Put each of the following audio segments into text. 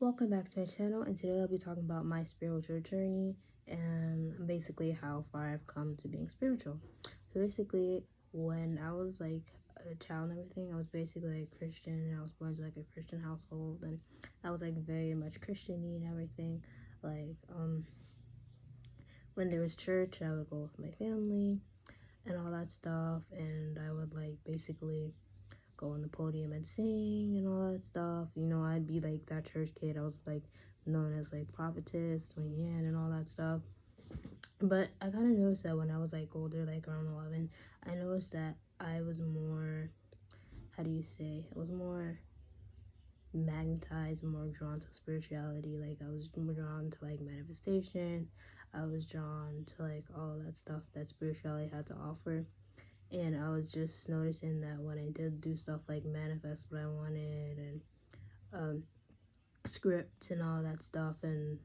Welcome back to my channel, and today I'll be talking about my spiritual journey and basically how far I've come to being spiritual. So basically, when I was like a child and everything, I was basically like Christian, and I was born to like a Christian household, and I was like very much Christian-y and everything. Like when there was church, I would go with my family and all that stuff, and I would like basically go on the podium and sing and all that stuff. You know, I'd be like that church kid. I was like known as like prophetess, Twin Yan, and all that stuff. But I kind of noticed that when I was like older, like around 11, I noticed that I was more, how do you say, I was more magnetized, more drawn to spirituality. Like I was more drawn to like manifestation. I was drawn to like all that stuff that spirituality had to offer. And I was just noticing that when I did do stuff like manifest what I wanted and script and all that stuff, and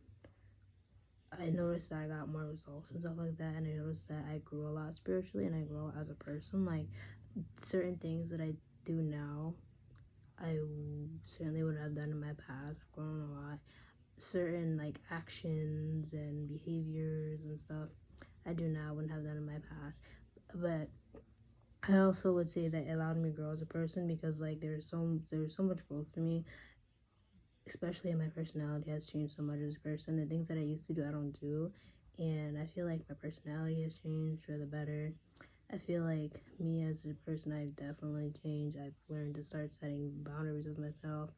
I noticed that I got more results and stuff like that, and I noticed that I grew a lot spiritually and I grew a lot as a person. Like certain things that I do now, I certainly wouldn't have done in my past. I've grown a lot. Certain like actions and behaviors and stuff I do now wouldn't have done in my past. But I also would say that it allowed me to grow as a person, because like there's so much growth for me, especially in my personality has changed so much as a person. The things that I used to do I don't do, and I feel like my personality has changed for the better. I feel like me as a person, I've definitely changed. I've learned to start setting boundaries with myself.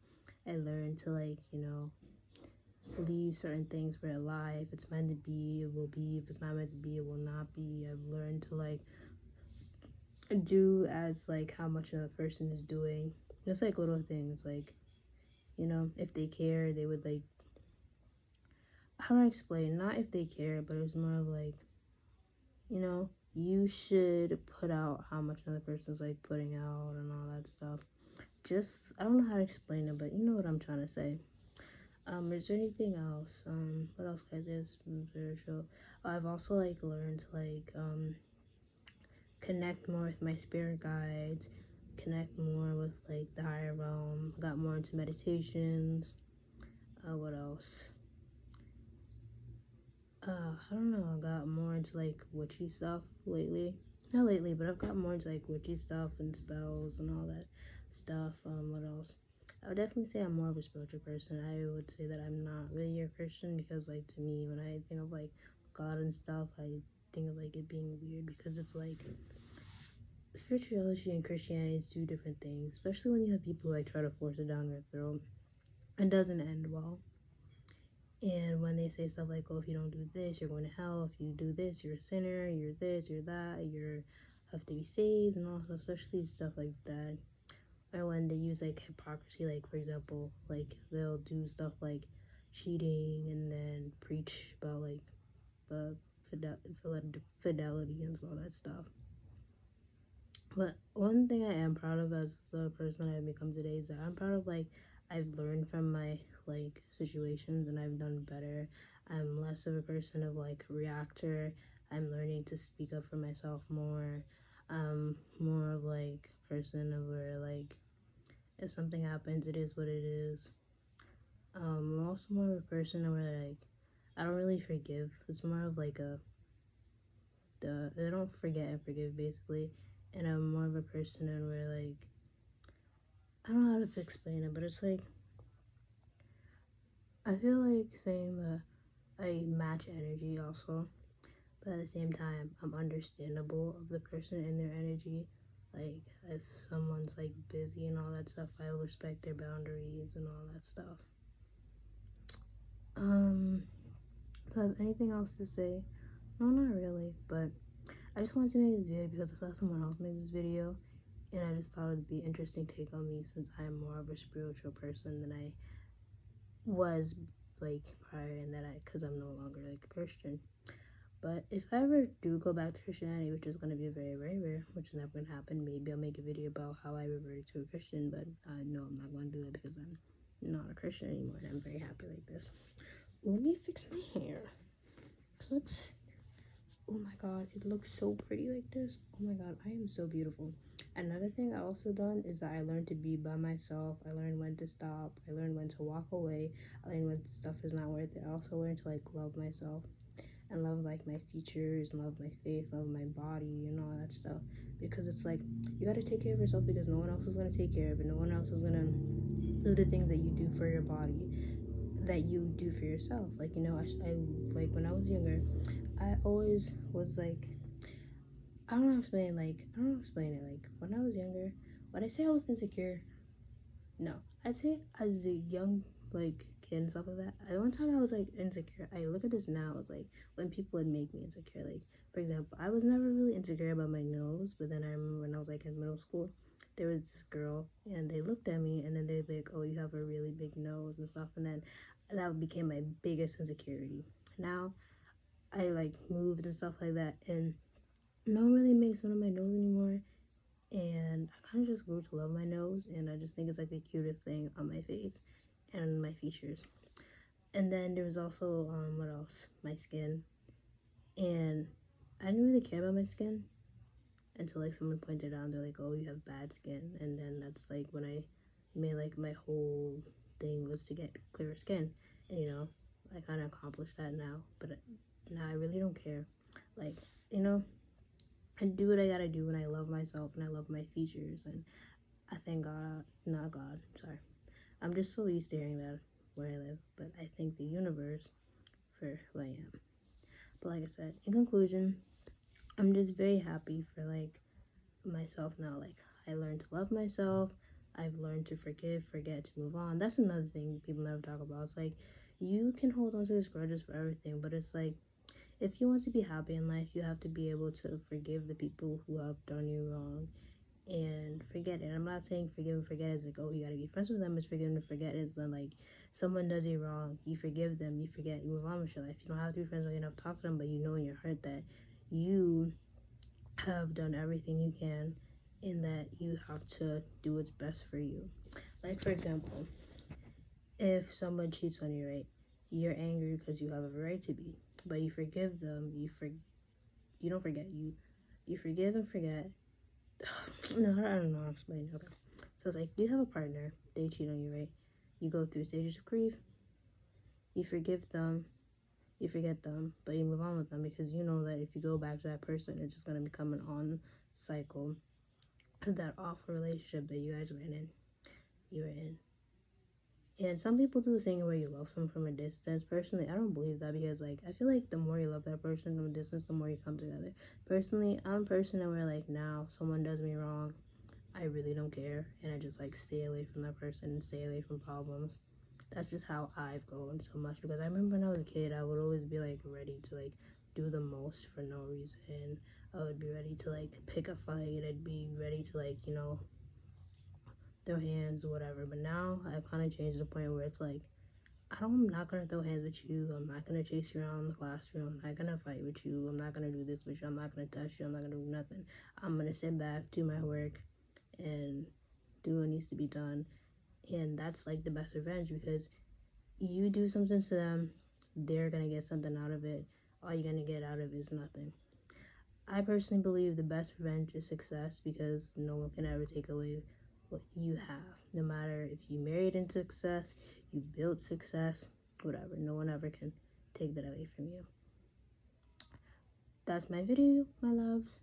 I learned to like, you know, leave certain things for a lie. If it's meant to be, it will be. If it's not meant to be, it will not be. I've learned to like do as like how much another person is doing. Just like little things, like, you know, if they care, they would like, how do I explain? Not if they care, but it's more of like, you know, you should put out how much another person's like putting out and all that stuff. Just, I don't know how to explain it, but you know what I'm trying to say. Is there anything else? What else can I say is spiritual? I've also like learned to like connect more with my spirit guides, connect more with like the higher realm, got more into meditations. What else? I don't know, I got more into like witchy stuff lately. Not lately, but I've got more into like witchy stuff and spells and all that stuff. What else? I would definitely say I'm more of a spiritual person. I would say that I'm not really a Christian, because like to me, when I think of like God and stuff, I think of like it being weird, because it's like spirituality and Christianity is two different things, especially when you have people who like try to force it down your throat. It doesn't end well. And when they say stuff like, oh, if you don't do this, you're going to hell. If you do this, you're a sinner. You're this, you're that. You have to be saved and all stuff, especially stuff like that. Or when they use like hypocrisy, like for example, like they'll do stuff like cheating and then preach about like fidelity and all that stuff. But one thing I am proud of as the person I've become today is that I'm proud of like I've learned from my like situations and I've done better. I'm less of a person of like reactor. I'm learning to speak up for myself more. More of like a person of where like if something happens, it is what it is. I'm also more of a person where like I don't really forgive. It's more of like I don't forget and forgive basically. And I'm more of a person and where like I don't know how to explain it, but it's like I feel like saying that I match energy also, but at the same time I'm understandable of the person and their energy. Like if someone's like busy and all that stuff, I will respect their boundaries and all that stuff. Do I have anything else to say? No, not really, but I just wanted to make this video because I saw someone else make this video, and I just thought it would be an interesting take on me, since I'm more of a spiritual person than I was like prior, and because I'm no longer like a Christian. But if I ever do go back to Christianity, which is going to be very, very rare, which is never going to happen, maybe I'll make a video about how I reverted to a Christian, but I know I'm not going to do that because I'm not a Christian anymore, and I'm very happy like this. Let me fix my hair. This looks, oh my god, it looks so pretty like this. Oh my god, I am so beautiful. Another thing I also done is that I learned to be by myself. I learned when to stop. I learned when to walk away. I learned when stuff is not worth it. I also learned to like love myself and love like my features, love my face, love my body, and all that stuff. Because it's like you gotta take care of yourself because no one else is gonna take care of it. No one else is gonna do the things that you do for your body that you do for yourself. Like, you know, I like when I was younger, I always was like, I don't know how to explain. Like, I don't know how to explain it. Like when I was younger, would I say I was insecure? No, I'd say as a young like kid and stuff like that. At one time I was like insecure. I look at this now as like when people would make me insecure. Like for example, I was never really insecure about my nose, but then I remember when I was like in middle school, there was this girl and they looked at me and then they'd be like, "Oh, you have a really big nose" and stuff, and then that became my biggest insecurity. Now I like moved and stuff like that, and no one really makes fun of my nose anymore. And I kind of just grew to love my nose, and I just think it's like the cutest thing on my face and my features. And then there was also what else? My skin, and I didn't really care about my skin until like someone pointed out. They're like, "Oh, you have bad skin," and then that's like when I made like my whole thing was to get clearer skin, and you know, I kind of accomplished that now. But now I really don't care. Like, you know, I do what I gotta do, and I love myself and I love my features, and I thank God, not God, sorry. I'm just so used to hearing that where I live, but I thank the universe for who I am. But like I said, in conclusion, I'm just very happy for like myself now. Like I learned to love myself. I've learned to forgive, forget, to move on. That's another thing people never talk about. It's like you can hold on to these grudges for everything, but it's like if you want to be happy in life, you have to be able to forgive the people who have done you wrong and forget it. I'm not saying forgive and forget is like, oh, you gotta be friends with them. It's forgive and forget is then like someone does you wrong, you forgive them, you forget, you move on with your life. You don't have to be friends with them, enough talk to them, but you know in your heart that you have done everything you can and that you have to do what's best for you. Like for example, if someone cheats on you, right? You're angry because you have a right to be, but you forgive them. You don't forget. You forgive and forget. No, I don't know how to explain it. Okay. So it's like you have a partner, they cheat on you, right? You go through stages of grief, you forgive them, you forget them, but you move on with them because you know that if you go back to that person, it's just gonna become an on cycle of that awful relationship that you guys were in. You were in. And some people do the thing where you love someone from a distance. Personally, I don't believe that because like I feel like the more you love that person from a distance, the more you come together. Personally, I'm a person that where like now someone does me wrong, I really don't care, and I just like stay away from that person and stay away from problems. That's just how I've grown so much because I remember when I was a kid, I would always be like ready to like do the most for no reason. I would be ready to like pick a fight. I'd be ready to like, you know, throw hands or whatever. But now I've kind of changed to the point where it's like, I'm not gonna throw hands with you. I'm not gonna chase you around the classroom. I'm not gonna fight with you. I'm not gonna do this with you. I'm not gonna touch you. I'm not gonna do nothing. I'm gonna sit back, do my work, and do what needs to be done. And that's like the best revenge because you do something to them, they're gonna get something out of it. All you're gonna get out of it is nothing. I personally believe the best revenge is success because no one can ever take away what you have. No matter if you married into success, you built success, whatever, no one ever can take that away from you. That's my video, my loves.